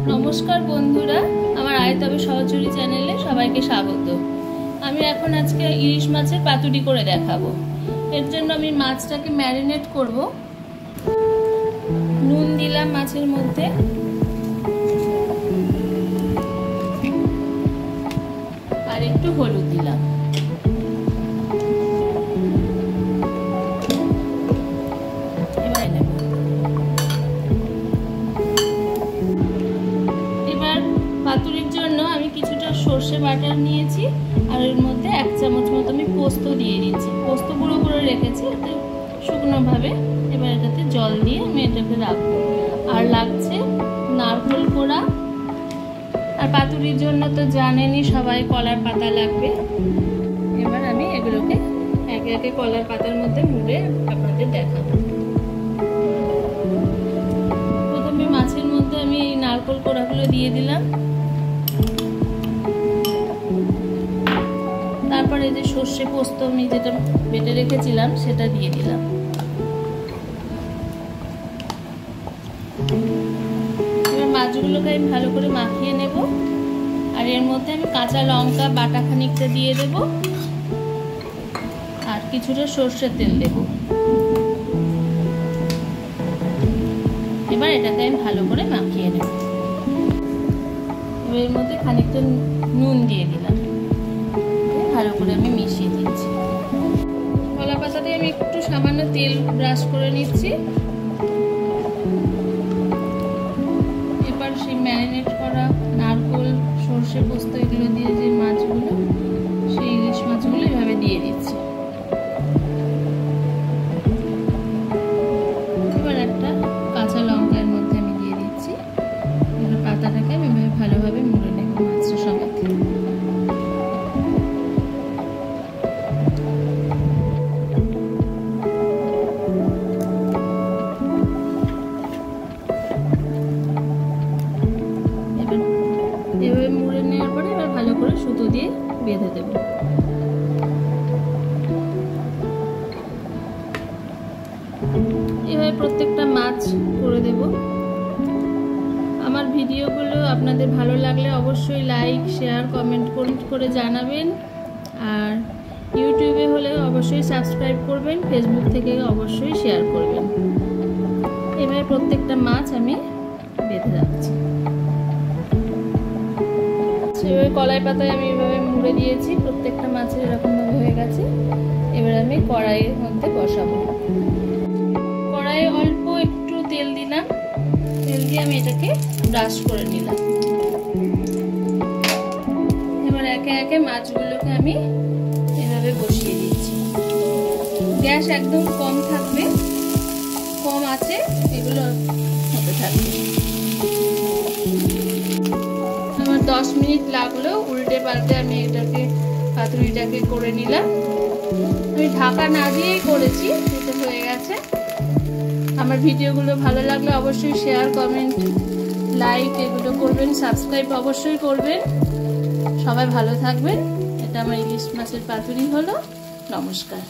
নমস্কার বন্ধুরা, আমার আয়তবে সহচরী চ্যানেলে সবাইকে স্বাগত। আমি এখন আজকে ইলিশ মাছের পাতুরি করে দেখাবো। এর জন্য আমি মাছটাকে ম্যারিনেট করব। নুন দিলাম মাছের মধ্যে, আর একটু হলুদ দিলাম। পাতুরির জন্য আমি কিছুটা সর্ষে বাটা নিয়েছি, আর এর মধ্যে 1 চামচ মতো আমি পোস্ত দিয়ে দিচ্ছি। পোস্ত গুঁড়ো করে রেখেছি এতে শুকনোভাবে। এবার এটাতে জল দিয়ে আমি এটাকে রাখবো। আর লাগছে নারকেল কোড়া, আর পাতুরির জন্য তো জানেনই সবাই কলার পাতা লাগবে। এবার আমি এগুলোকে একে একে কলার পাতার মধ্যে মুড়ে আপনাদের দেখাবো। প্রথমে মাছের মধ্যে আমি এই নারকেল কোড়াগুলো দিয়ে দিলাম। তারপরে যে সর্ষে পোস্ত আমি যেটা বেটে রেখেছিলাম সেটা দিয়ে দিলাম। এবার মাছগুলোকে আমি ভালো করে মাখিয়ে নেব। আর এর মধ্যে আমি কাঁচা লঙ্কা বাটা খানিকটা দিয়ে দেব, আর কিছুটা সর্ষের তেল দেব। এবার এটাকে আমি ভালো করে মাখিয়ে নেব। এবার এর মধ্যে খানিকটা নুন দিয়ে দিলাম, ভালো করে আমি মিশিয়ে দিচ্ছি। কলা পাতাতে আমি একটু সামান্য তেল ব্রাশ করে নিচ্ছি। এবার সেই ম্যারিনেট করা নারকেল, সর্ষে পোস্ত এগুলো দিয়ে যে মাছগুলো, সেই ইলিশ মাছগুলো এভাবে দিয়ে দিচ্ছি। এবার একটা কাঁচা লঙ্কা এর মধ্যে আমি দিয়ে দিচ্ছি। এবার পাতাটাকে আমি ভালোভাবে মুড়ে নেব মাছের সঙ্গে। এভাবে মুড়ে নেওয়ার পরে এবার ভালো করে সুতো দিয়ে বেঁধে দেব। এভাবে প্রত্যেকটা মাছ করে দেব। আমার ভিডিওগুলো আপনাদের ভালো লাগলে অবশ্যই লাইক, শেয়ার, কমেন্ট করে জানাবেন। আর ইউটিউবে হলে অবশ্যই সাবস্ক্রাইব করবেন, ফেসবুক থেকে অবশ্যই শেয়ার করবেন। এভাবে প্রত্যেকটা মাছ আমি বেঁধে রাখছি। সেভাবে কলাই পাতায় আমি এভাবে মুড়ে দিয়েছি। প্রত্যেকটা মাছের এরকমভাবে হয়ে গেছে। এবার আমি কড়াইয়ের মধ্যে বসাবো। কড়াইয়ে অল্প একটু তেল দিলাম। তেল দিয়ে আমি এটাকে ব্রাশ করে নিলাম। এবার একে একে মাছগুলোকে আমি এভাবে বসিয়ে দিচ্ছি। গ্যাস একদম কম থাকবে, কম আছে এগুলো হতে থাকবে। 10 মিনিট লাগলো উল্টে পাল্টে আমি এটাকে পাতুরিটাকে করে নিলাম। আমি ঢাকা না দিয়েই করেছি, এটা হয়ে গেছে। আমার ভিডিওগুলো ভালো লাগলে অবশ্যই শেয়ার, কমেন্ট, লাইক এগুলো করবেন, সাবস্ক্রাইব অবশ্যই করবেন। সবাই ভালো থাকবেন। এটা আমার ইলিশ মাছের পাতুরি হলো। নমস্কার।